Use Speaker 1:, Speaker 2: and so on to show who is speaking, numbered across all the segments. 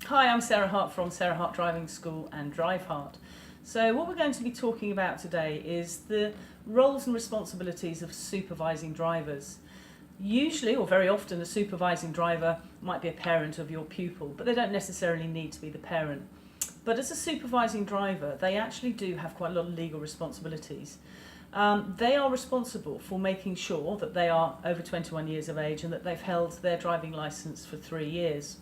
Speaker 1: Hi, I'm Sarah Hart from Sarah Hart Driving School and Drive Hart. So what we're going to be talking about today is the roles and responsibilities of supervising drivers. Usually, or very often, a supervising driver might be a parent of your pupil, but they don't necessarily need to be the parent. But as a supervising driver, they actually do have quite a lot of legal responsibilities. They are responsible for making sure that they are over 21 years of age and that they've held their driving licence for 3 years.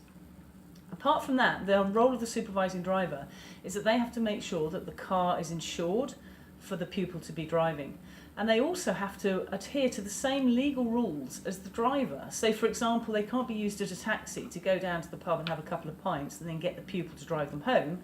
Speaker 1: Apart from that, the role of the supervising driver is that they have to make sure that the car is insured for the pupil to be driving. And they also have to adhere to the same legal rules as the driver. So, for example, they can't be used as a taxi to go down to the pub and have a couple of pints and then get the pupil to drive them home,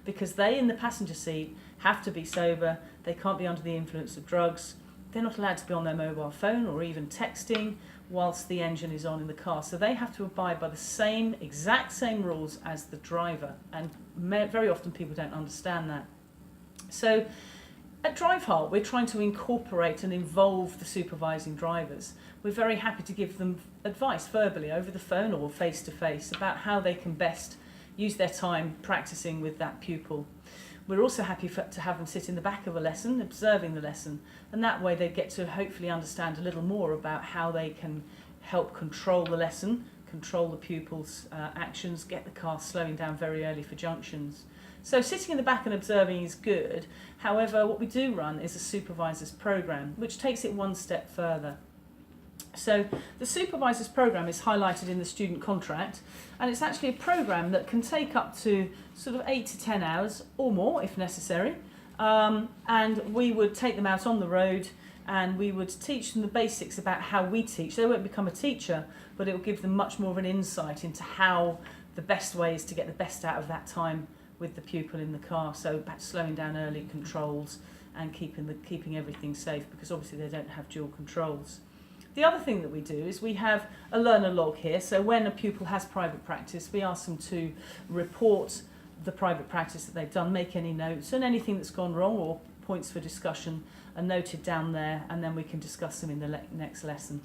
Speaker 1: because they in the passenger seat have to be sober, they can't be under the influence of drugs, they're not allowed to be on their mobile phone or even texting whilst the engine is on in the car. So they have to abide by the exact same rules as the driver, and very often people don't understand that. So at Drive Hart, we're trying to incorporate and involve the supervising drivers. We're very happy to give them advice verbally over the phone or face to face about how they can best use their time practicing with that pupil. We're also happy to have them sit in the back of a lesson, observing the lesson, and that way they get to hopefully understand a little more about how they can help control the lesson, control the pupil's actions, get the car slowing down very early for junctions. So sitting in the back and observing is good. However, what we do run is a Supervisors Program, which takes it one step further. So the Supervisors Program is highlighted in the student contract, and it's actually a program that can take up to sort of 8 to 10 hours or more if necessary, and we would take them out on the road and we would teach them the basics about how we teach. They won't become a teacher, but it will give them much more of an insight into how the best way is to get the best out of that time with the pupil in the car. So perhaps slowing down early controls and keeping everything safe, because obviously they don't have dual controls. The other thing that we do is we have a learner log here. So when a pupil has private practice, we ask them to report the private practice that they've done, make any notes, and anything that's gone wrong or points for discussion are noted down there, and then we can discuss them in the next lesson.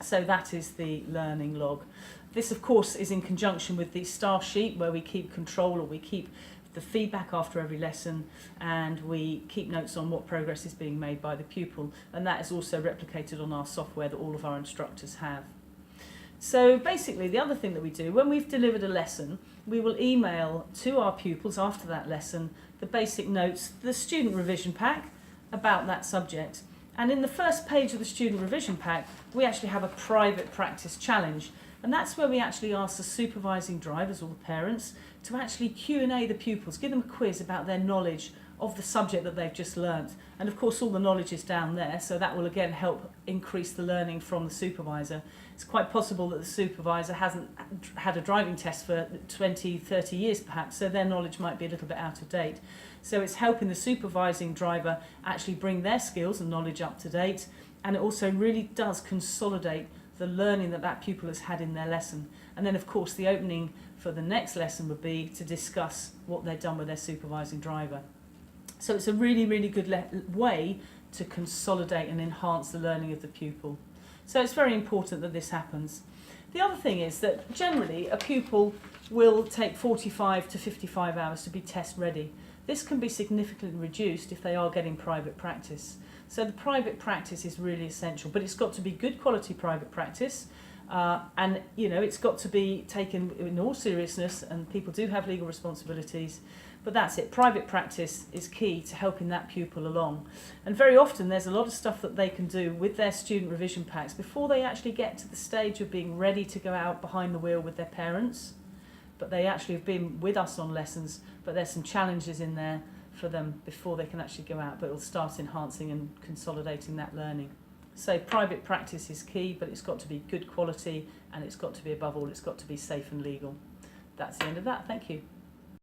Speaker 1: So that is the learning log. This, of course, is in conjunction with the staff sheet, where we keep control, or we keep the feedback after every lesson, and we keep notes on what progress is being made by the pupil, and that is also replicated on our software that all of our instructors have. So basically, the other thing that we do, when we've delivered a lesson, we will email to our pupils after that lesson the basic notes, the student revision pack about that subject. And in the first page of the student revision pack, we actually have a private practice challenge. And that's where we actually ask the supervising drivers or the parents to actually Q&A the pupils, give them a quiz about their knowledge of the subject that they've just learnt. And of course all the knowledge is down there, so that will again help increase the learning from the supervisor. It's quite possible that the supervisor hasn't had a driving test for 20, 30 years perhaps, so their knowledge might be a little bit out of date. So it's helping the supervising driver actually bring their skills and knowledge up to date, and it also really does consolidate the learning that that pupil has had in their lesson. And then of course the opening for the next lesson would be to discuss what they've done with their supervising driver. So it's a really, really good way to consolidate and enhance the learning of the pupil. So it's very important that this happens. The other thing is that generally a pupil will take 45 to 55 hours to be test ready. This can be significantly reduced if they are getting private practice. So the private practice is really essential, but it's got to be good quality private practice, and it's got to be taken in all seriousness, and people do have legal responsibilities. But that's it. Private practice is key to helping that pupil along. And very often there's a lot of stuff that they can do with their student revision packs before they actually get to the stage of being ready to go out behind the wheel with their parents. But they actually have been with us on lessons, but there's some challenges in there for them before they can actually go out, but it'll start enhancing and consolidating that learning. So private practice is key, but it's got to be good quality, and it's got to be, above all, it's got to be safe and legal. That's the end of that. Thank you.